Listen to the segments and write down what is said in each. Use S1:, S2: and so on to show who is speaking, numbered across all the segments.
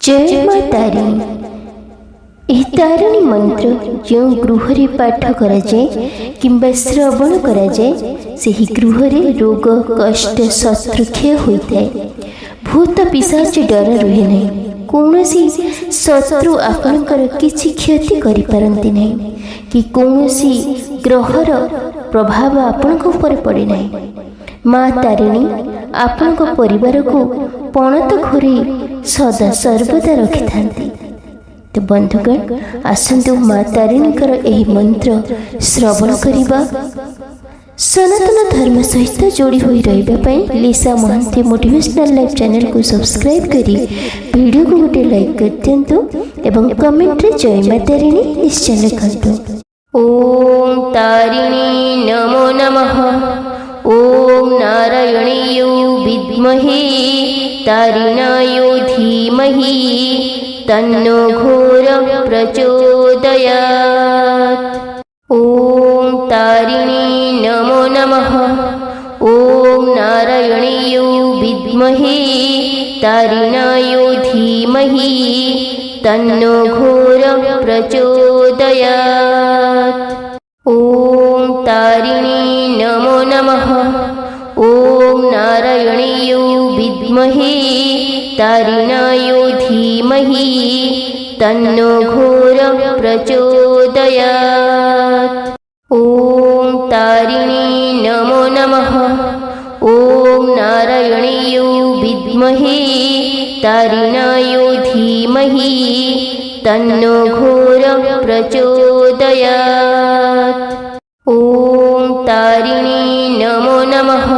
S1: जय मां तारिणी। तारिणी मंत्र जो गृह पाठ कराए किंबा श्रवण कराए से गृह रोग कष्ट शत्रु क्षय होता है। भूत पिशाच डर रुहे नहीं। कौन शत्रु आपणकर किसी क्षति करि पारंती नहीं कि कौन ग्रहर प्रभाव आपण पड़े नहीं। माँ तारिणी आपण परिवार को पणत घोरे सदा सर्वदा रखि थांती। तो बंधुगण आसंतु माँ तारिणीकर एही मंत्र श्रवण करिबा। सनातन धर्म सहित जोड़ी होई रहिबा पई लिसा महांती मोटिवेशनल लाइफ चैनल को सब्सक्राइब करी वीडियो को गोटे लाइक कर दियंतु एवं कमेंट रे जय माँ तारिणी निश्चय लिखंतु। ओम तारिणी नमो नमः। ओम नारायणीयो विद्महे तारिणायो धीमहि तन्नो घोर प्रचोदयात्। ओम तारिणी नमो नमः। ओम नारायणीयो विद्महे तारिणायो धीमहि तन्नो घोर प्रचोदयात्। ओम तारिणी नमो नमः। ओम नारायणीयो विद्महे तारिणायो धीमहि तन्नो घोर प्रचोदयात्। ओम तारिणी नमो नमः। ओम नारायणीयो विद्महे तारिणायो धीमहि तन्नो घोर प्रचोदयात्। ओम तारिणी नमो नमः।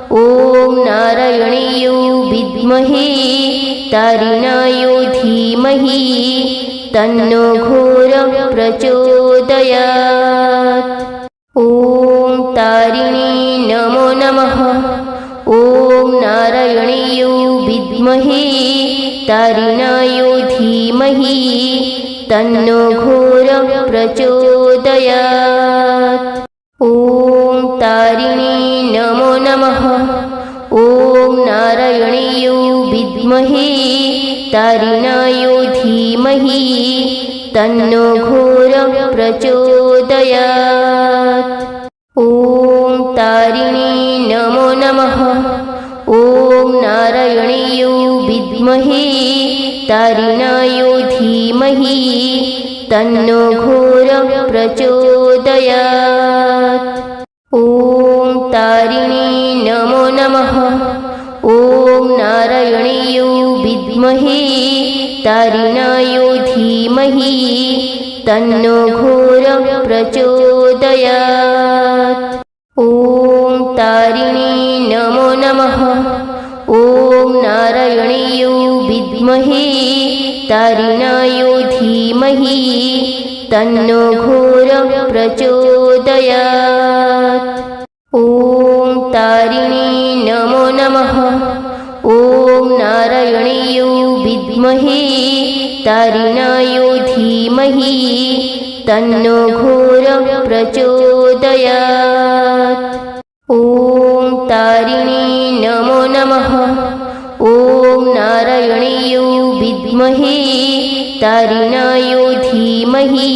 S1: ओम नारायणीयो विद्महे तारिणायो धीमहि तन्नो घोर प्रचोदयात्। ओम तारिणी नमो नमः। ओम नारायणीयो विद्महे तारिणायो धीमहि तन्नो घोर प्रचोदयात्। ओम तारिणी नमो नमः। ओम नारायणीयो विद्महे तारिणायो धीमहि तन्नो घोर प्रचोदयात्। ओम तारिणी नमो नमः। ओम नारायणीयो विद्महे तारिणायो धीमहि तन्नो घोर प्रचोदयात्। ओम तारिणी नमो नमः। ओम नारायणीयो विद्महे तारिणायो धीमहि तन्नो घोर प्रचोदयात्। ओम तारिणी नमो नमः। ओम नारायणीयो विद्महे तारिणायो धीमहि तन्नो घोर प्रचोदयात्। ओम तारिणी नमो नमः। ओम नारायणीयो विद्महे तारिणायो धीमहि तन्नो घोर प्रचोदयात्। ओम तारिणी नमो नमः। ओम नारायणीयो विद्महे तारिणायो धीमहि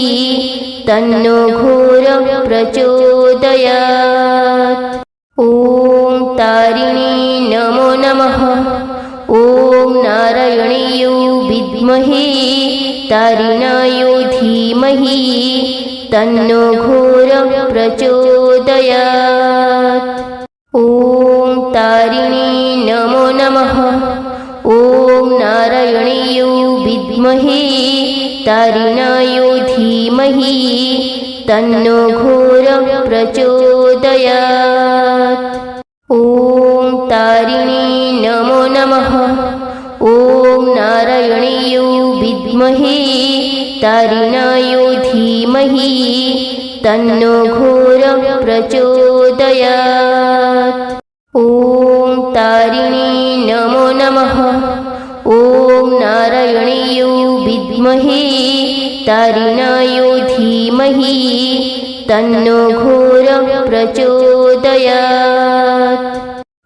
S1: तन्नो घोर प्रचोदयात्। ओम तारिणी नमो नमः। ओम नारायणीयो विद्महे तारिणायो धीमहि तन्नो घोर प्रचोदयात्। ओम तारिणी नमो नमः। ओम नारायणीयो विद्महे तारिणायो धीमहि तन्नो घोर प्रचोदयात्। ओम तारिणी नमो नमः। ओम नारायणीयो विद्महे तारिणायो धीमहि तन्नो घोर प्रचोदयात्। ओम तारिणी नमो नमः। ओम नारायणीयो विद्महे तारिणायो धीमहि तन्नो घोर प्रचोदयात्।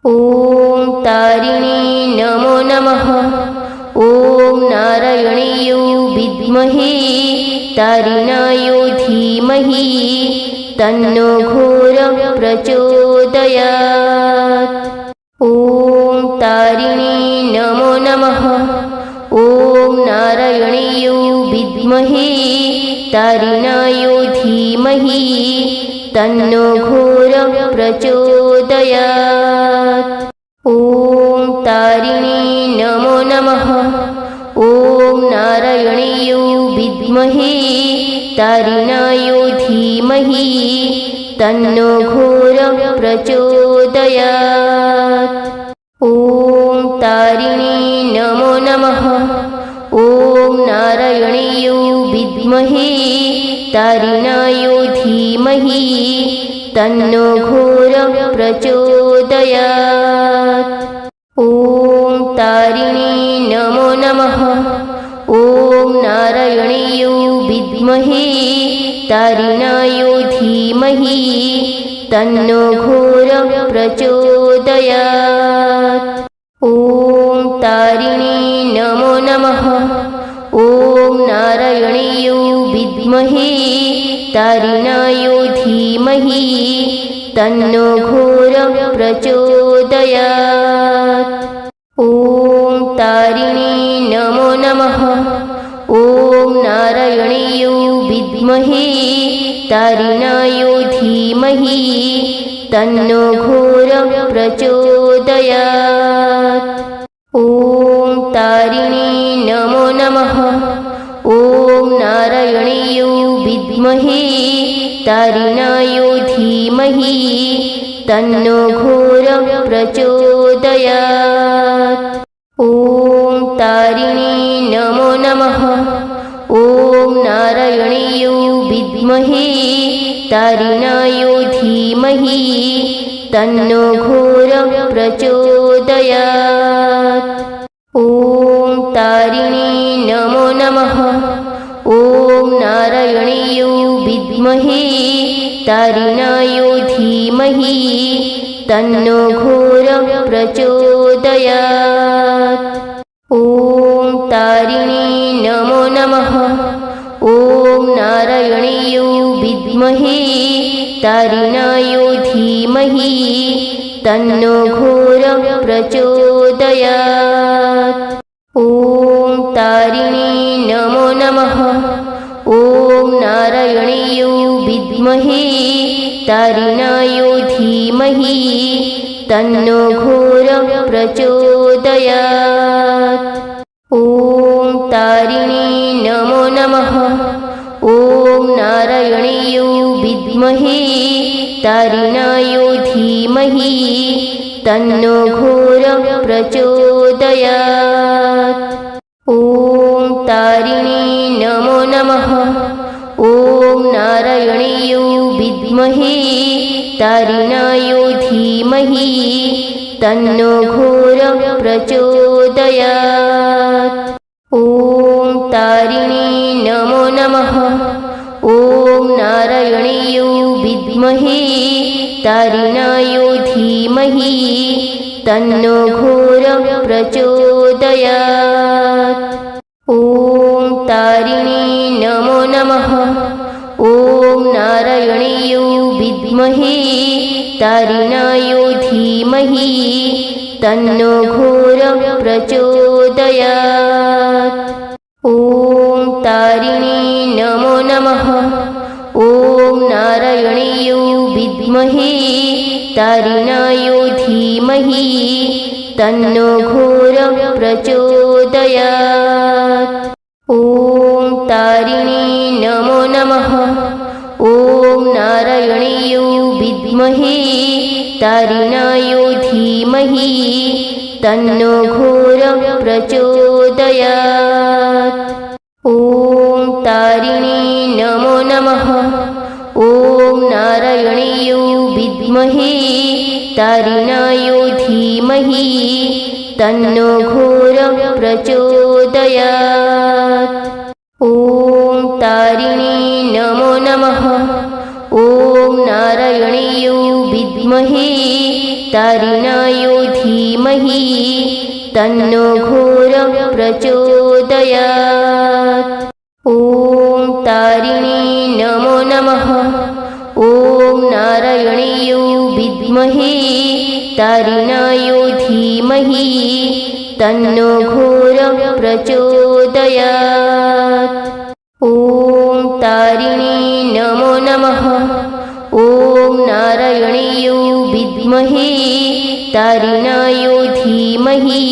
S1: ओम तारिणी नमो नमः। ओम नारायणीयो विद्महे तारिणायो धीमहि तन्नो घोर प्रचोदयात्। ॐ तारिणी नमो नमः। ॐ नारायणीयो विद्महे तारिणायो धीमहि तन्नो घोर प्रचोदयात्। ॐ तारिणी नमो नमः। ॐ नारायणीयो विद्महे तारिणायो धीमहि तन्नो घोर प्रचोदयात्। ॐ तारिणी नमो नमः। ॐ नारायणीयो विद्महे तारिणायो धीमहि तन्नो घोर प्रचोदयात्। ॐ तारिणी नमो नमः। ॐ नारायणीयो विद्महे तारिणायो धीमहि तन्नो घोर प्रचोदयात्। ॐ तारिणी नमो नमः। ॐ नारायणीयो विद्महे तारिणायो धीमहि तन्नो घोर प्रचोदयात्। ॐ तारिणी नमो नमः। ॐ नारायणीयो विद्महे तारिणायो धीमहि तन्नो घोर प्रचोदयात्। ॐ तारिणी नमो नमः। ॐ नारायणीयो विद्महे तारिणायो धीमहि तन्नो घोर प्रचोदयात्। ॐ तारिणी नमो नमः। ॐ नारायणीयो विद्महे तारिणायो धीमहि तन्नो घोर प्रचोदयात्। ॐ तारिणी नमो नमः। ॐ नारायणीयो विद्महे तारिणायो धीमहि तन्नो घोर प्रचोदयात्। ॐ तारिणी नमो नमः। ॐ नारायणीयो विद्महे तारिणायो धीमहि तन्नो घोर प्रचोदयात्। ॐ तारिणी नमो नमः। ॐ नारायणीयो विद्महे तारिणायो धीमहि तन्नो घोर प्रचोदयात्। ॐ तारिणी नमो नमः। ॐ नारायणीयो विद्महे तारिणायो धीमहि तन्नो घोर प्रचोदयात्। ॐ तारिणी नमो नमः। ॐ नारायणीयो विद्महे तारिणायो धीमहि तन्नो घोर प्रचोदयात्। ॐ तारिणी नमो नमः। ॐ नारायणीयो विद्महे तारिणायो धीमहि तन्नो घोर प्रचोदयात्। ॐ तारिणी नमो नमः। ॐ नारायणीयो विद्महे तारिणायो धीमहि तन्नो घोर प्रचोदयात्। ॐ तारिणी नमो नमः। ॐ नारायणीयो विद्महे तारिणायो धीमहि तन्नो घोर प्रचोदयात्। ॐ तारिणी नमो नमः। ॐ नारायणीयो विद्महे तारिणायो धीमहि तन्नो घोर प्रचोदयात्। ॐ तारिणी नमो नमः। ॐ नारायणीयो विद्महे तारिणायो धीमहि तन्नो घोर प्रचोदयात्। ॐ तारिणी नमो नमः। ॐ नारायणीयो विद्महे तारिणायो धीमहि तन्नो घोर प्रचोदयात्। तारिणी नमो नमः। ॐ नारायणीयो विद्महे तारिणायो धीमहि तन्नो घोर प्रचोदयात्। ॐ तारिणी नमो नमः। ॐ नारायणीयो विद्महे तारिणायो धीमहि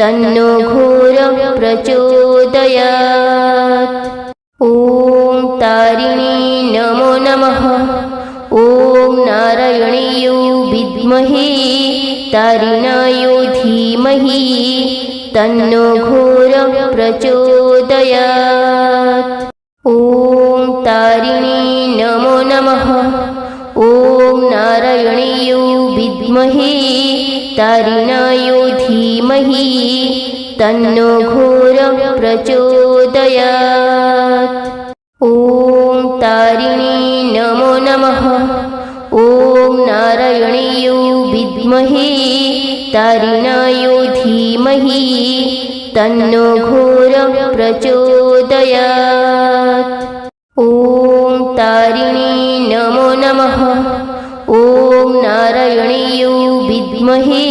S1: तन्नो घोर प्रचोदयात्। ॐ तारिणी नमो नमः। ॐ नारायणीयो विद्महे तारिणायो धीमहि तन्नो घोर प्रचोदयात्। ॐ तारिणी नमो नमः। ॐ नारायणीयो विद्महे तारिणायो धीमहि तन्नो घोर प्रचोदयात्। ॐ तारिणी नमो नमः। ॐ नारायणीयो विद्महे तारिणायो धीमहि तन्नो घोर प्रचोदयात्। ॐ तारिणी नमो नमः। ॐ नारायणीयो विद्महे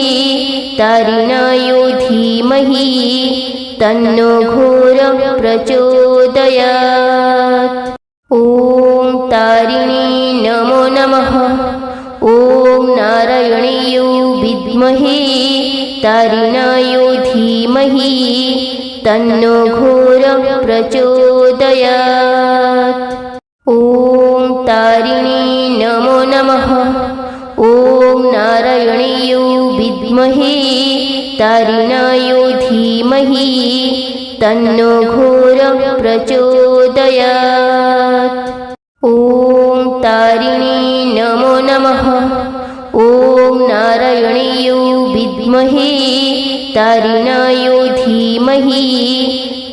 S1: तारिणायो धीमहि तन्नो घोर प्रचोदयात्। ॐ तारिणी नमो नमः। ॐ नारायणीयो विद्महे तारिणायो धीमहि तन्नो घोर प्रचोदयात्। ॐ तारिणी नमो नमः। ॐ नारायणीयो विद्महे तारिणायो धीमहि तन्नो घोर प्रचोदयात्। ॐ तारिणी नमो नमः। ॐ नारायणीयो विद्महे तारिणायो धीमहि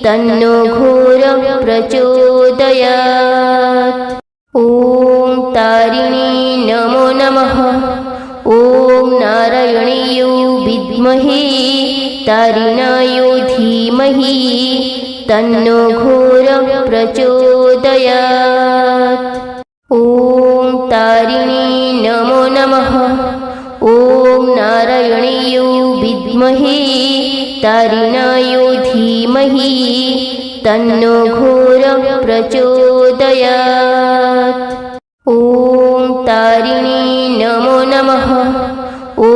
S1: तन्नो घोर प्रचोदयात्। ॐ तारिणी नमो नमः। ॐ नारायणीयो विद्महे तारिणायो धीमहि तन्नो घोर प्रचोदयात्। ॐ तारिणी नमो नमः। ॐ नारायणीयो विद्महे तारिणायो धीमहि तन्नो घोर प्रचोदयात्। ॐ तारिणी नमो नमः। ॐ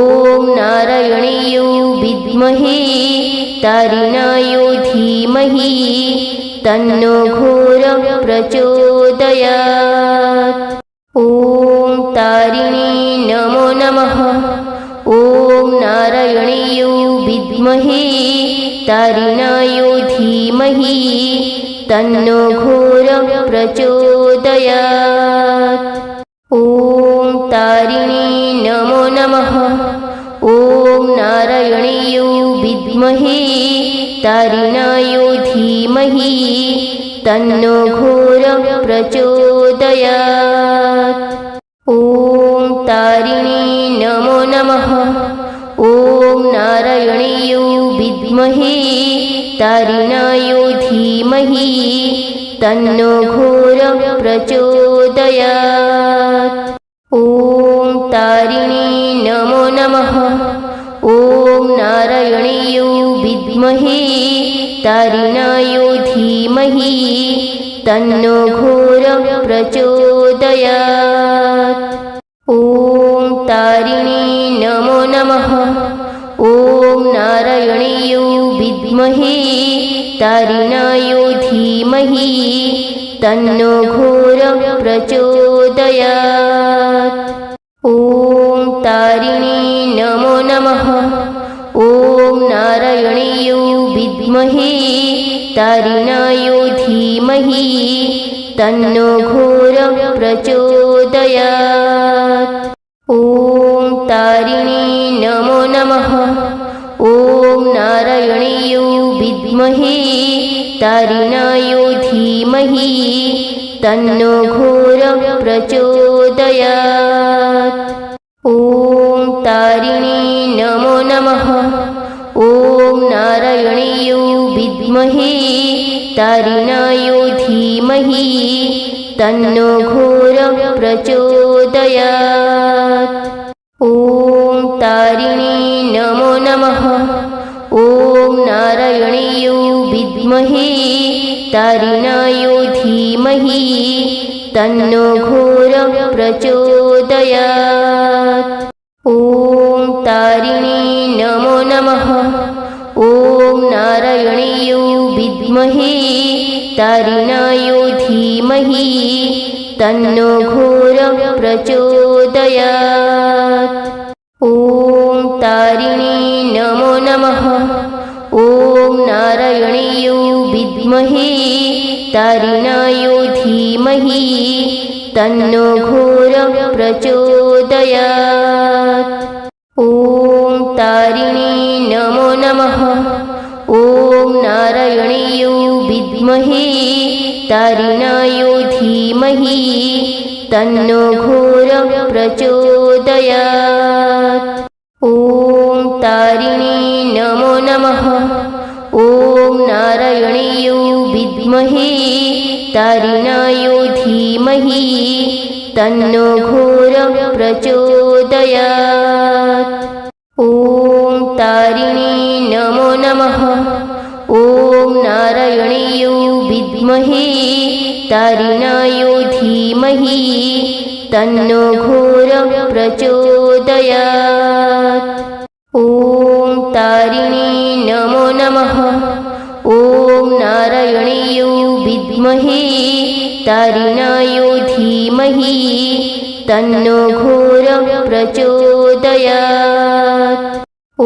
S1: नारायणीयो विद्महे तारिणायो धीमहि तन्नो घोर प्रचोदयात्। ॐ तारिणी नमो नमः। ॐ नारायणीयो विद्महे तारिणायो धीमहि तन्नो घोर प्रचोदयात्। ॐ तारिणी नमो नमः। ॐ नारायणीयो विद्महे तारिणायो धीमहि तन्नो घोर प्रचोदयात्। ॐ तारिणी नमो नमः। ॐ नारायणीयो विद्महे तारिणायो धीमहि तन्नो घोर प्रचोदयात्। ॐ तारिणी नमो नमः। ॐ नारायणीयो विद्महे तारिणायो धीमहि तन्नो घोर प्रचोदयात्। ॐ तारिणी नमो नमः। ॐ नारायणीयो विद्महे तारिणायो धीमहि तन्नो घोर प्रचोदयात्। ॐ तारिणी नमो नमः। ॐ नारायणीयो विद्महे तारिणायो धीमहि तन्नो घोर प्रचोदयात्। ॐ तारिणी नमो नमः। ॐ नारायणीयो विद्महे तारिणायो धीमहि तन्नो घोर प्रचोदयात्। ॐ तारिणी नमो नमः। ॐ नारायणीयो विद्महे तारिणायो धीमहि तन्नो घोरः प्रचोदयात्। ॐ तारिणी नमो नमः। ॐ नारायणीयो विद्महे तारिणायो धीमहि तन्नो घोरः प्रचोदयात्। ॐ तारिणी नमो नमः। ॐ नारायणीयो विद्महे तारिणायो धीमहि तन्नो घोरः प्रचोदयात्। ॐ तारिणी नमो नमः। ॐ नारायणीयो विद्महे तारिणायो धीमहि तन्नो घोरः प्रचोदयात्। ॐ तारिणी नमो नमः। ॐ नारायणीयो विद्महे तारिणायो धीमहि तन्नो घोरः प्रचोदयात्। ॐ तारिणी नमो नमः। ॐ नारायणीयो विद्महे तारिणायो धीमहि तन्नो घोरः प्रचोदयात्। ॐ तारिणी नमो नमः। ॐ नारायणीयो विद्महे तारिणायो धीमहि तन्नो घोरः प्रचोदयात्। ॐ तारिणी नमो नमः। ॐ नारायणीयो विद्महे तारिणायो धीमहि तन्नो घोरः प्रचोदयात्। ॐ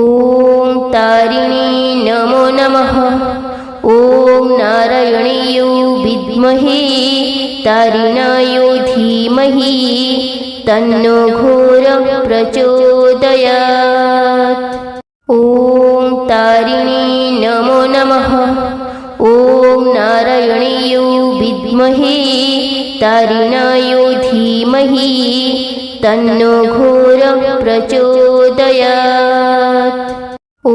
S1: तारिणी नमो नमः। ॐ नारायणीयो विद्महे तारिणायो धीमहि तन्नो घोरः प्रचोदयात्। ॐ तारिणी नमो नमः। ॐ नारायणीयो विद्महे तारिणायो धीमहि तन्नो घोरः प्रचोदयात्। ॐ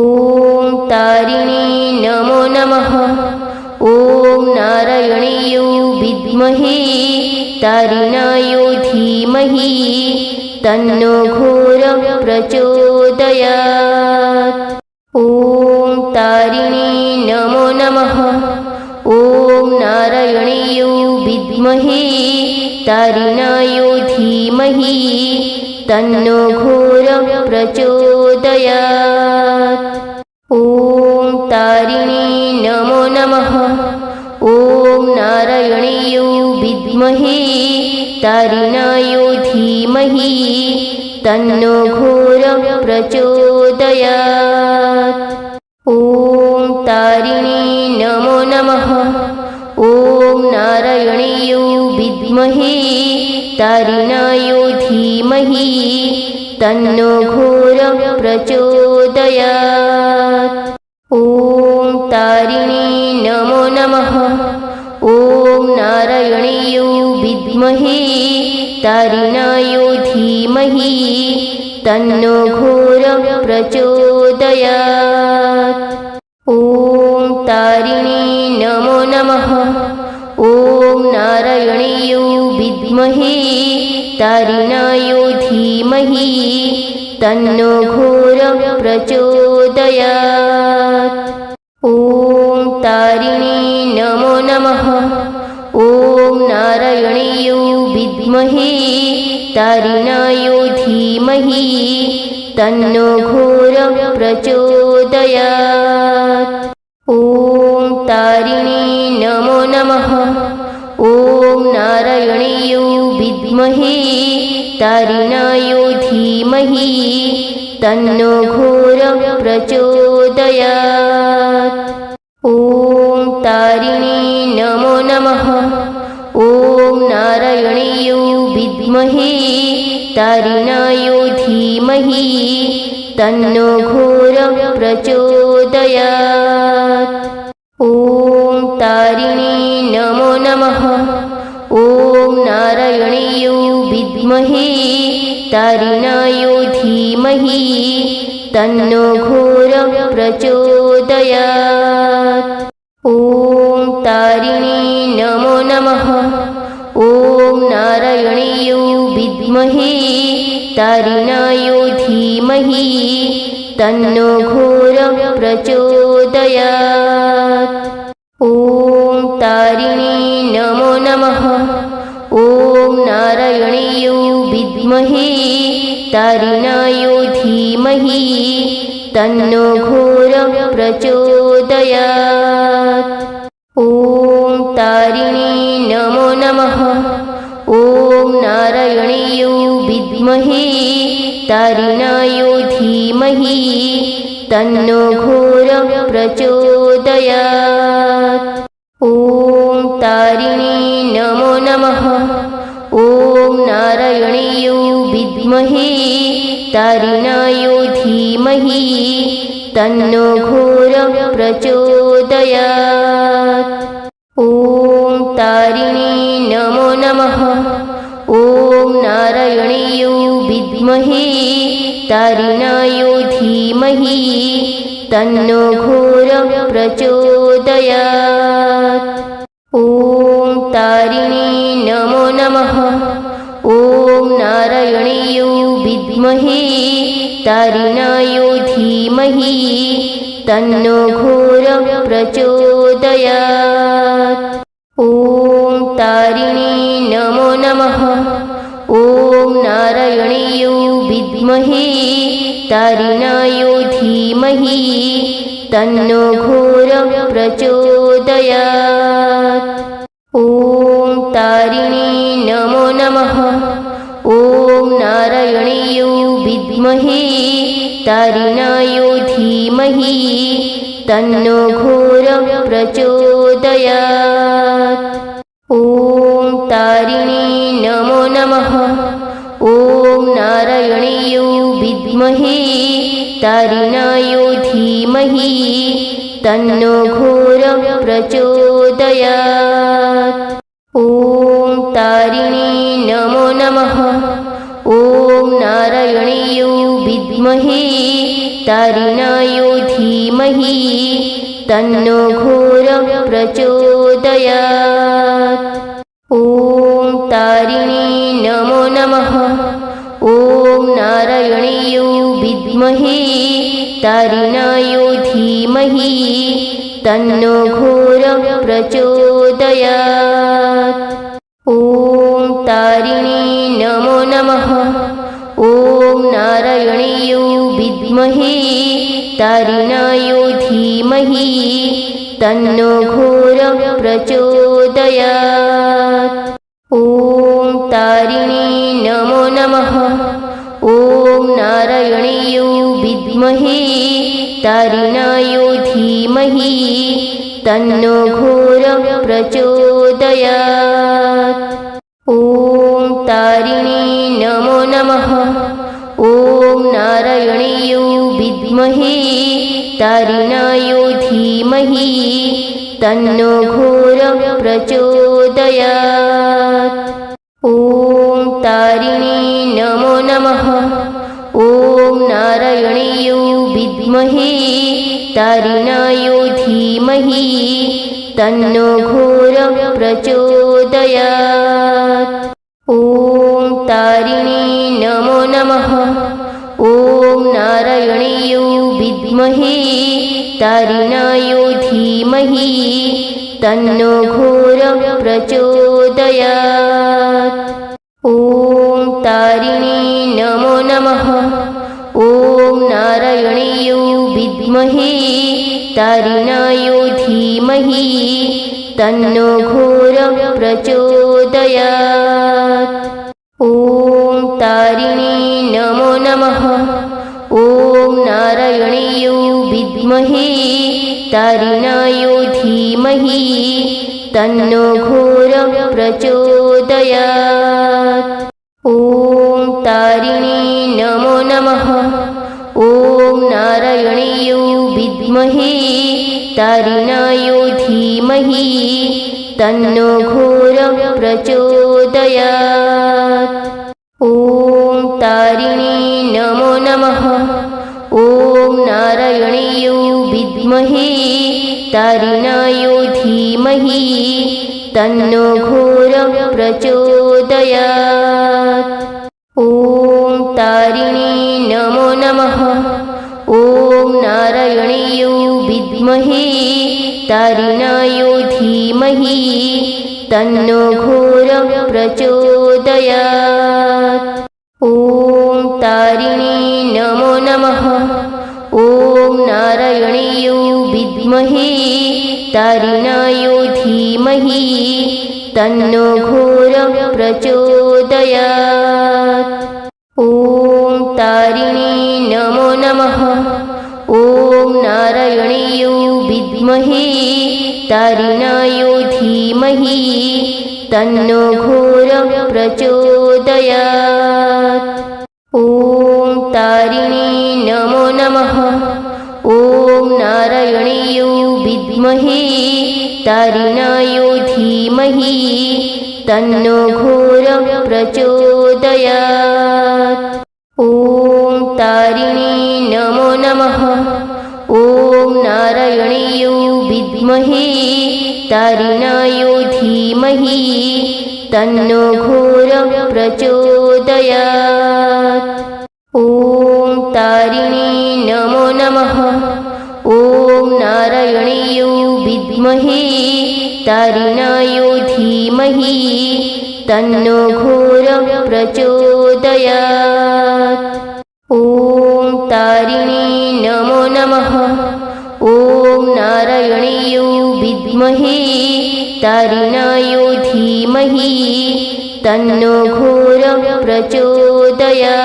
S1: तारिणी नमो नमः। ॐ नारायणीयो विद्महे तारिणायो धीमहि तन्नो घोरः प्रचोदयात्। ॐ तारिणी नमो नमः। ॐ नारायणीयो विद्महे तारिणायो धीमहि तन्नो घोरः प्रचोदयात्। ॐ तारिणी नमो नमः। ॐ नारायणीयो विद्महे तारिणायो धीमहि तन्नो घोरः प्रचोदयात्। ॐ तारिणी नमो नमः। ॐ नारायणीयो विद्महे तारिणायो धीमहि तन्नो घोरः प्रचोदयात्। ॐ तारिणी नमो नमः। ॐ नारायणीयो विद्महे तारिणायो धीमहि तन्नो घोरः प्रचोदयात्। ॐ तारिणी नमो नमः। ॐ नारायणीयो विद्महे तारिणायो धीमहि तन्नो घोरः प्रचोदयात्। ॐ तारिणी नमो नमः। ॐ नारायणीयो विद्महे तारिणायो धीमहि तन्नो घोरः प्रचोदयात्। ॐ तारिणी नमो नमः। ॐ नारायणीयो विद्महे तारिणायो धीमहि तन्नो घोरः प्रचोदयात्। ॐ तारिणी नमो नमः। ॐ नारायणीयो विद्महे तारिणायो धीमहि तन्नो घोरः प्रचोदयात्। ॐ तारिणी नमो नमः। ॐ नारायणीयो विद्महे तारिणायो धीमहि तन्नो घोरः प्रचोदयात्। ॐ तारिणी नमो नमः। ॐ नारायणीयो विद्महे तारिणायो धीमहि तन्नो घोर प्रचोदयात्। ॐ तारिणी नमो नमः। ॐ नारायणीयो विद्महे तारिणायो धीमहि तन्नो घोर प्रचोदयात्। ॐ तारिणी नमो नमः। ॐ नारायणीयो विद्महे तारिणायो धीमहि तन्नो घोर प्रचोदयात्। ॐ तारिणी नमो नमः। ॐ नारायणीयो विद्महे तारिणायो धीमहि तन्नो घोर प्रचोदयात्। ॐ तारिणी नमो नमः। ॐ नारायणीयो विद्महे तारिणायो धीमहि तन्नो घोर प्रचोदयात्। ॐ तारिणी नमो नमः। ॐ नारायणीयो विद्महे तारिणायो धीमहि तन्नो घोर प्रचोदयात्। ॐ तारिणी नमो नमः। ॐ नारायणीयो विद्महे तारिणायो धीमहि तन्नो घोर प्रचोदयात्। ॐ तारिणी नमो नमः। ॐ नारायणीयो विद्महे तारिणायो धीमहि तन्नो घोर प्रचोदयात्। ॐ तारिणी नमो नमः। ॐ नारायणीयो विद्महे तारिणायो धीमहि तन्नो घोर प्रचोदयात्। ॐ तारिणी नमो नमः। ॐ नारायणीयो विद्महे तारिणायो धीमहि तन्नो घोर प्रचोदयात्। ॐ तारिणी नमो नमः। ॐ नारायणीयो विद्महे तारिणायो धीमहि तन्नो घोर प्रचोदयात्। ॐ तारिणी नमो नमः। ॐ नारायणीयो विद्महे तारिणायो धीमहि तन्नो घोर प्रचोदयात्। ॐ तारिणी नमो नमः। ॐ नारायणीयो विद्महे तारिणायो धीमहि तन्नो घोर प्रचोदयात्। ॐ तारिणी नमो नमः। ॐ नारायणीयो विद्महे तारिणायो धीमहि तन्नो घोर प्रचोदयात्। ॐ तारिणी नमो नमः। ॐ नारायणीयो विद्महे तारिणायो धीमहि तन्नो घोर प्रचोदयात्। ॐ तारिणी नमो नमः। ॐ नारायणीयो विद्महे तारिणायो धीमहि तन्नो घोर प्रचोदयात्। ॐ तारिणी नमो नमः। ॐ नारायणीयो विद्महे तारिणायो धीमहि तन्नो घोर प्रचोदयात्। ॐ तारिणी नमो नमः। ॐ नारायणीयो विद्महे तारिणायो धीमहि तन्नो घोर प्रचोदयात्। ॐ तारिणी नमो नमः। ॐ नारायणीयो विद्महे तारिणायो धीमहि तन्नो घोर प्रचोदयात्। ॐ तारिणी नमो नमः। ॐ नारायणीयो विद्महे तारिणायो धीमहि धीमहि तन्नो घोरः प्रचोदयात्। ॐ तारिणी नमो नमः। ॐ नारायणीयो विद्महे तारिणायो धीमहि तन्नो घोरः प्रचोदयात्। ॐ तारिणी नमो नमः। ॐ नारायणीयो विद्महे तारिणायो धीमहि तन्नो घोरः प्रचोदयात्। ॐ तारिणी नमो नमः। ॐ नारायणीयो विद्महे तारिणायो धीमहि तन्नो घोरः प्रचोदयात्। ॐ तारिणी नमो नमः। ॐ नारायणीयो विद्महे तारिणायो धीमहि तन्नो घोरः प्रचोदयात्। ॐ तारिणी नमो नमः। ॐ नारायणीयो विद्महे तारिणायो धीमहि तन्नो घोरः प्रचोदयात्। ॐ तारिणी नमो नमः। ॐ नारायणीयो विद्महे तारिणायो धीमहि तन्नो घोरः प्रचोदयात्। ॐ तारिणी नमो नमः। ॐ नारायणीयो विद्महे तारिणायो धीमहि तन्नो घोरः प्रचोदयात्।